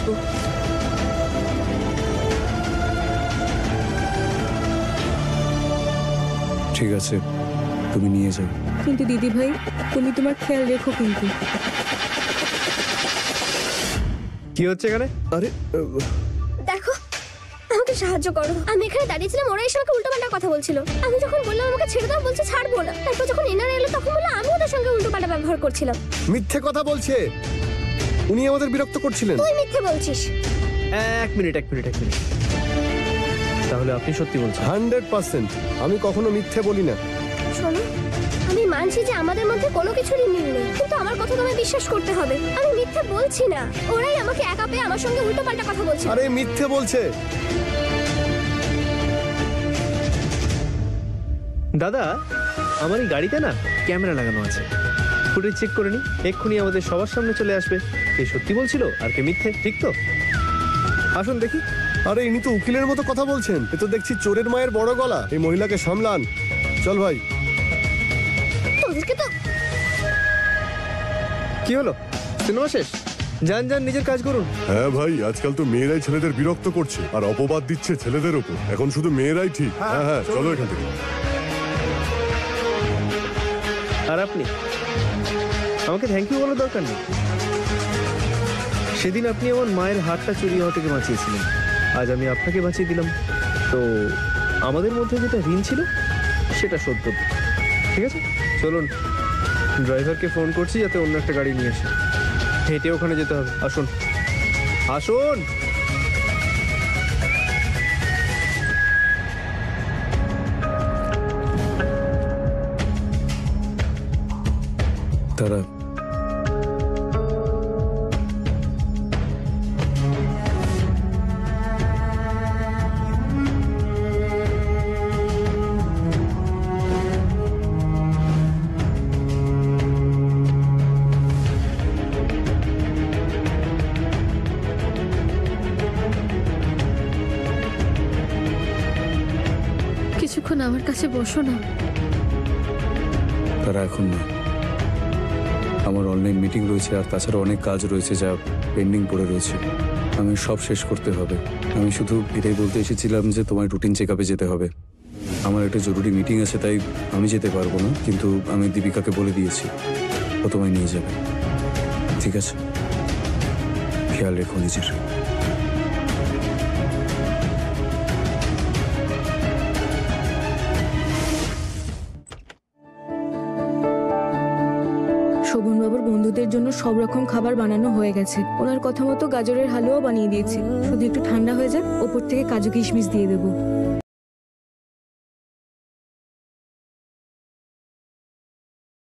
আসবো। ঠিক আছে, তুমি নিয়ে যাও। কিন্তু দিদি ভাই, তুমি তোমার খেয়াল রেখো কিন্তু। কি হচ্ছে এখানে? আরে দেখো, আমাকে সাহায্য করো। আমি এখানে দাঁড়িয়েছিলাম, ওরা এসে আমাকে উল্টোপাল্টা কথা বলছিল। আমি যখন বললাম আমাকে ছেড়ে দাও, বলছে ছাড়বো না। তারপর যখন এনারা এলো তখন বললো আমি ওদের সঙ্গে উল্টোপাল্টা ব্যবহার করছিলাম। মিথ্যে কথা বলছে, উনি আমাদের বিরক্ত করছিলেন। তুই মিথ্যে বলছিস। এক মিনিট। তাহলে আপনি সত্যি বলছেন? 100%। আমি কখনো মিথ্যে বলি না। শোনো, আমি মানছি যে আমাদের মধ্যে কোনো কিছুরই মিল নেই, কিন্তু আমার কথা তোমায় বিশ্বাস করতে হবে। আমি মিথ্যে বলছি না, ওরাই আমাকে একা পেয়ে আমার সঙ্গে উল্টোপাল্টা কথা বলছে। আরে মিথ্যে বলছে। দাদা, আমার এই গাড়িতে না ক্যামেরা লাগানো আছে, ফুটেজ চেক করে নি। এক্ষুনি আমাদের সবার সামনে চলে আসবে কে সত্যি বলছিল আর কে মিথ্যে। ঠিক তো? আসুন দেখি। আরে ইনি তো উকিলের মতো কথা বলছেন। এ তো দেখছি চোরের মায়ের বড় গলা। এই মহিলাকে সামলান। চল ভাই। তোদেরকে তো কি হলো? সিনেমা শেষ? যান নিজের কাজ করুন। হ্যাঁ ভাই, আজকাল তো মেয়েরাই ছেলেদের বিরক্ত করছে আর অপবাদ দিচ্ছে ছেলেদের ওপর। এখন শুধু মেয়েরাই ঠিক। হ্যাঁ, চলো এখান থেকে। আর আপনি আমাকে থ্যাংক ইউ বলার দরকার নেই। সেদিন আপনি আমার মায়ের হাতটা চুরি হওয়া থেকে বাঁচিয়েছিলেন, আজ আমি আপনাকে বাঁচিয়ে দিলাম। তো আমাদের মধ্যে যেটা ঋণ ছিল সেটা শোধ করব। ঠিক আছে, চলুন। ড্রাইভারকে ফোন করছি যাতে অন্য একটা গাড়ি নিয়ে আসে। হেঁটে ওখানে যেতে হবে। আসুন। তারা কিছুক্ষণ আমার কাছে বসো না। তারা এখন না, আমার অনলাইন মিটিং রয়েছে আর তাছাড়া অনেক কাজ রয়েছে যা পেন্ডিং পড়ে রয়েছে। আমি সব শেষ করতে হবে। আমি শুধু এটাই বলতে এসেছিলাম যে তোমার রুটিন চেক আপে যেতে হবে। আমার একটা জরুরি মিটিং আছে, তাই আমি যেতে পারবো না, কিন্তু আমি দীপিকাকে বলে দিয়েছি ও তোমায় নিয়ে যাবে। ঠিক আছে, খেয়াল রেখো নিজের। শোভনবাবুর বন্ধুদের জন্য সব রকম খাবার বানানো হয়ে গেছে। ওনার কথা মতো গাজরের হালুয়াও বানিয়ে দিয়েছি। শুধু একটু ঠান্ডা হয়ে যাক, ওপর থেকে কাজু কিশমিশ দিয়ে দেবো।